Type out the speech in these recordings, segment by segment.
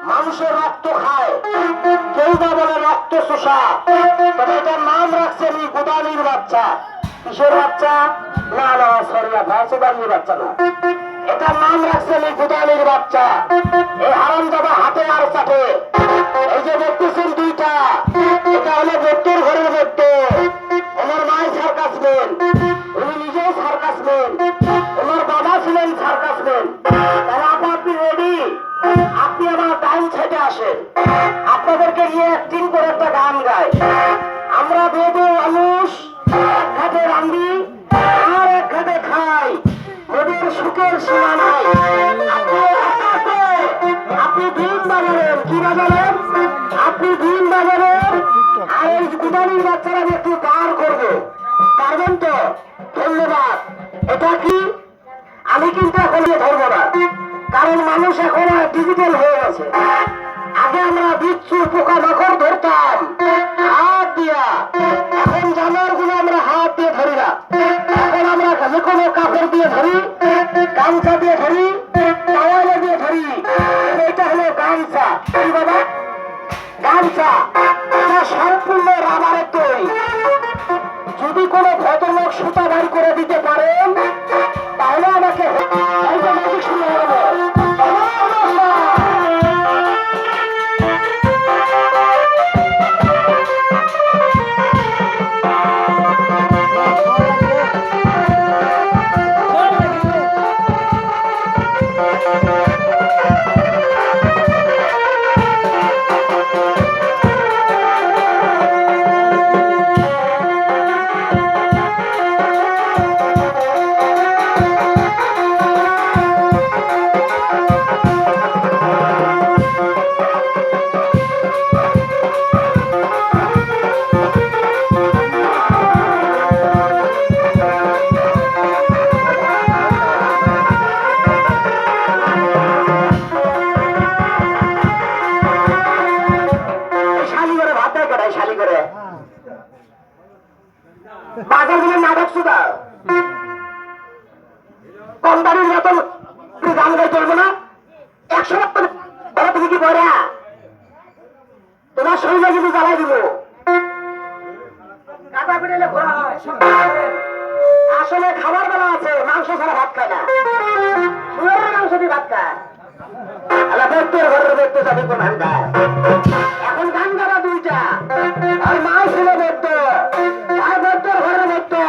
মানুষের রক্ত খায়, কেউ বা বলে রক্ত চোষা। তবে এটার নাম রাখছেন এই গোদানির বাচ্চা। কিসের বাচ্চা? না না সরি, ভাইসেদানির বাচ্চা না, এটার নাম রাখছেন এই গোদানির বাচ্চা। এই হারামজাদা হাতে আর চাটে। এই যে দেখতেছেন দুইটা, এটা হলো বত্তর ঘরের বত্ত। ওনার মায়ের সার্কাসম্যান, উনি নিজেও সার্কাসম্যান, ওনার বাবা ছিলেন সার্কাসম্যান। তাহলে আপনি রেডি? আপনি আমার ডাইন সাইডে আসেন, আপনাদেরকে নিয়ে অ্যাক্টিং করে একটা গান গায়। আমরা বেদে মানুষ, এক ঘাটে রান্ধি আর এক ঘাটে খাই, ওদের সুখের সীমা নাই। আপনি দিন বাজারেন, কি বাজারেন? আপনি দিন বাজারেন। আর এই গুদানির বাচ্চারা একটু গান করবো, পারবেন তো? ধন্যবাদ। এটা কি? আমি কিন্তু এখন ধরবো না, কারণ মানুষ এখন ডিজিটাল হয়ে গেছে। আগে আমরা বিচ্ছু পোকা মাকড় ধরতাম হাত দিয়া, এখন জানোয়ার গুলো আমরা হাত দিয়ে ধরি না। এখন আমরা যে কোনো কাপড় দিয়ে ধরি, গামছা দিয়ে ধরি, টাওয়ালে দিয়ে ধরি। এটা হলো গামছা। কি বাবা? গামছা। এটা সম্পূর্ণ রাবারের তৈরি। যদি কোনো ভদ্রলোক সুতা বাড়ি করে দিতে পারেন তাহলে আমাকে শুনে হবে। বাজারগুলোর নাটক সুদা কম দাঁড়িয়ে মতো গান গাই চলবো না। 100 টাকা তুমি কি পড়া? তোমার শরীরে কিন্তু জ্বালাই দিব। আসলে খাবার বেলা আছে, মাংস ছাড়া ভাত খায় না। শুয়ারের মাংস দিয়ে ভাত খায়। ঘরের দেখতে যাবে কোন এখন গান গাড়া দুইটা, আর মাও ছিল দেখতো, আর বত্তর ঘরের দেখতো।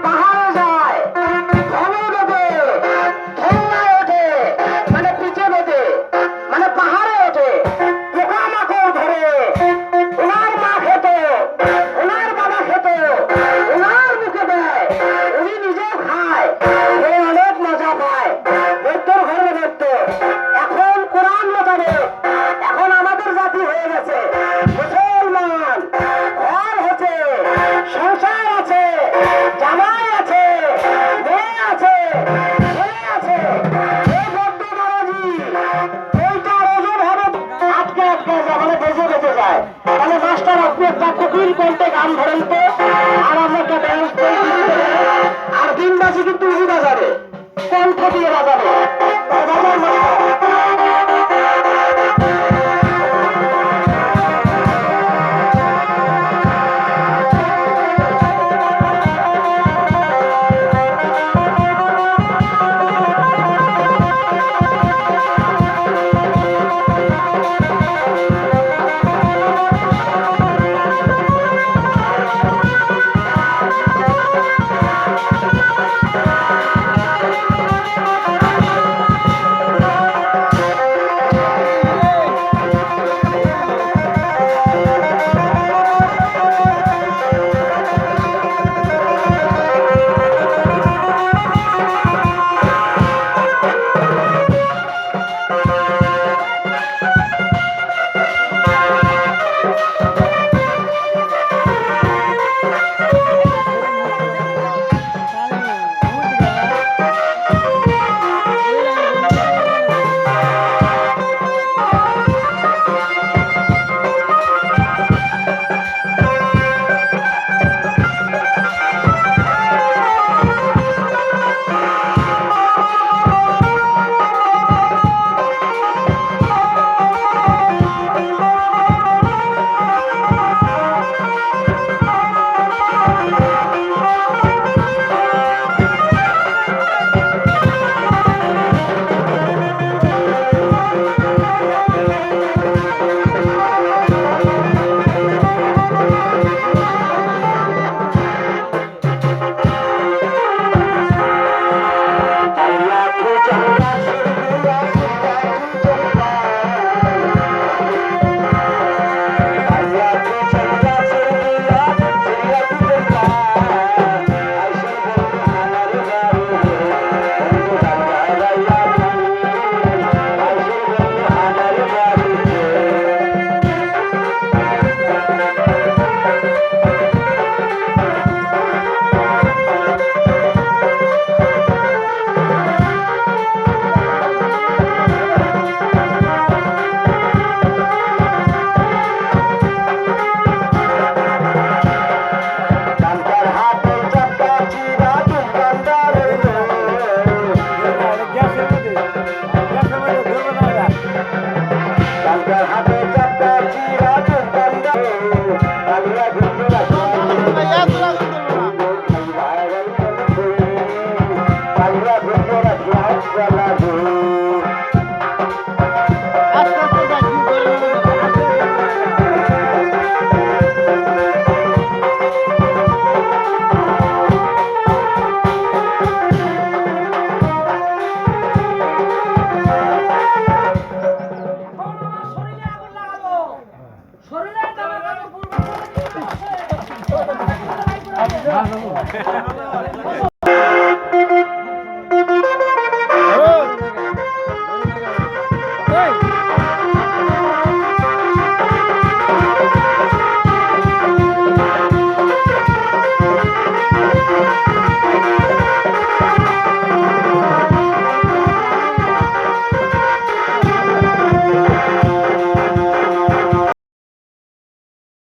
পাহাড়ে যায়, ধনে বেঁধে, ঠেঙ্গায় ওঠে, মানে পিঠে বেঁধে, মানে পাহাড়ে ওঠে, পোকামাকড় ধরে। ওনার মা খেত, ওনার বাবা খেত, ওনার মুখে দেয়, উনি নিজেও খায়, অনেক মজা পায়। বত্তর ঘরের দেখতো। এখন কোরআন মোতাবেক এখন আমাদের জাতি হয়ে গেছে মুসলমান। ঘর হচ্ছে, সংসার আছে, জামাই আছে, মেয়ে আছে, ছেলে আছে। এই বদ্ধ বাবাজি এইটা ওজন হবে আটকে আটকে যায়, মানে বেঁচে বেঁচে যায়। তাহলে মাস্টার আপনি একটা কোকিল কণ্ঠে গান ধরেন তো, আর আমরা একটা ড্যান্স করে। আর দিনবাসী কিন্তু উঁচু বাজাবে, কণ্ঠ দিয়ে বাজাবে।